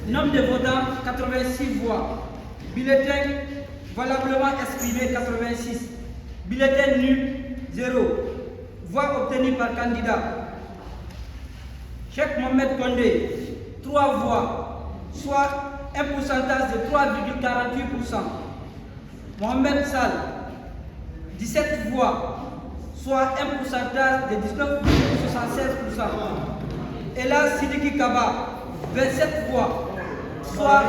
Nombre de votants, 86 voix. Bulletin valablement exprimé, 86. Bulletin nul, 0. Voix obtenues par candidat. Cheikh Mohamed Condé, 3 voix, soit un pourcentage de 3,48%. Mohamed Sall, 17 voix, soit un pourcentage de 19,76%. Ella Sidiki Kaba, 27 voix, soit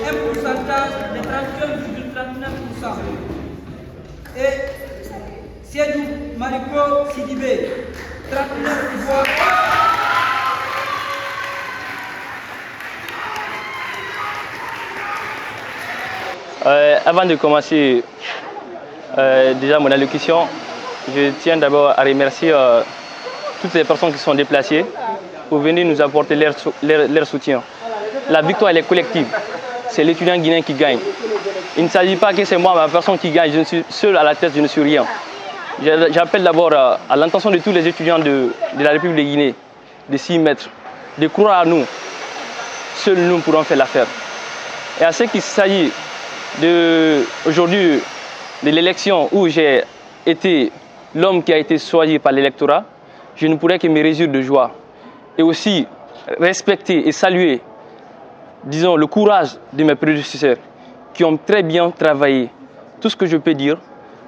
un pourcentage de 31,39%. Et Siedou Mariko Sidibé, 39 voix. Avant de commencer déjà mon allocution, je tiens d'abord à remercier toutes les personnes qui sont déplacées pour venir nous apporter leur soutien. La victoire elle est collective, c'est l'étudiant guinéen qui gagne. Il ne s'agit pas que c'est moi, ma personne qui gagne, je suis seul à la tête, je ne suis rien. J'appelle d'abord à l'intention de tous les étudiants de la République de Guinée de s'y mettre, de croire à nous. Seuls nous pourrons faire l'affaire. Et à ce qu'il s'agit aujourd'hui de l'élection où j'ai été l'homme qui a été choisi par l'électorat, je ne pourrais que me réjouir de joie et aussi respecter et saluer, disons, le courage de mes prédécesseurs qui ont très bien travaillé. Tout ce que je peux dire,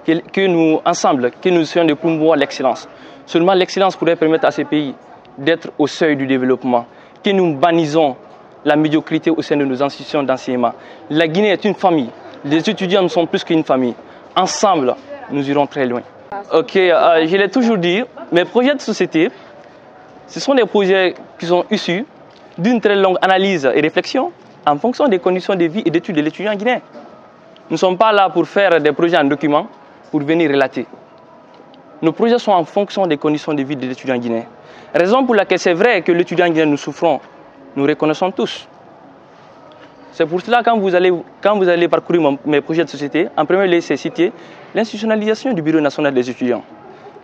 que nous, ensemble, que nous essayons de promouvoir l'excellence. Seulement l'excellence pourrait permettre à ces pays d'être au seuil du développement, que nous bannisons la médiocrité au sein de nos institutions d'enseignement. La Guinée est une famille. Les étudiants ne sont plus qu'une famille. Ensemble, nous irons très loin. Ok, je l'ai toujours dit, mes projets de société, ce sont des projets qui sont issus d'une très longue analyse et réflexion en fonction des conditions de vie et d'études de l'étudiant guinéen. Nous ne sommes pas là pour faire des projets en document, pour venir relater. Nos projets sont en fonction des conditions de vie de l'étudiant guinéen. Raison pour laquelle c'est vrai que l'étudiant guinéen nous souffrons, nous reconnaissons tous. C'est pour cela quand vous allez parcourir mes projets de société, en premier lieu c'est citer l'institutionnalisation du Bureau national des étudiants.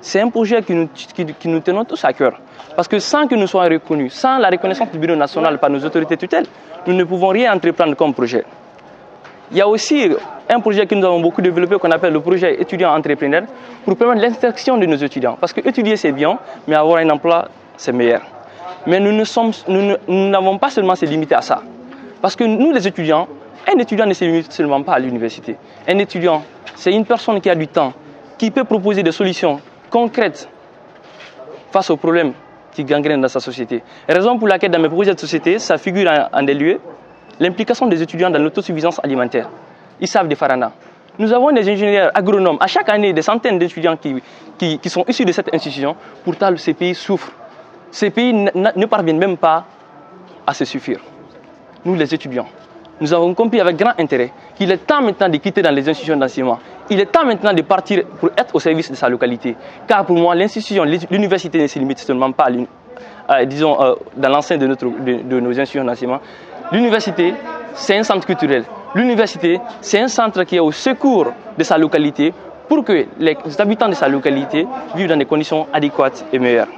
C'est un projet qui nous tenons tous à cœur. Parce que sans que nous soyons reconnus, sans la reconnaissance du Bureau national par nos autorités tutelles, nous ne pouvons rien entreprendre comme projet. Il y a aussi un projet que nous avons beaucoup développé qu'on appelle le projet étudiant-entrepreneur pour permettre l'insertion de nos étudiants. Parce que étudier c'est bien, mais avoir un emploi c'est meilleur. Mais nous n'avons pas seulement se limiter à ça. Parce que nous les étudiants, un étudiant ne se limite seulement pas à l'université. Un étudiant, c'est une personne qui a du temps, qui peut proposer des solutions concrètes face aux problèmes qui gangrènent dans sa société. Raison pour laquelle dans mes projets de société, ça figure en des lieux, l'implication des étudiants dans l'autosuffisance alimentaire. Ils savent des Farana. Nous avons des ingénieurs agronomes, à chaque année, des centaines d'étudiants qui sont issus de cette institution. Pourtant, ces pays souffrent. Ces pays ne parviennent même pas à se suffire. Nous, les étudiants, nous avons compris avec grand intérêt qu'il est temps maintenant de quitter dans les institutions d'enseignement. Il est temps maintenant de partir pour être au service de sa localité. Car pour moi, l'institution, l'université ne se limite seulement pas dans l'enceinte de nos institutions d'enseignement. L'université, c'est un centre culturel. L'université, c'est un centre qui est au secours de sa localité pour que les habitants de sa localité vivent dans des conditions adéquates et meilleures.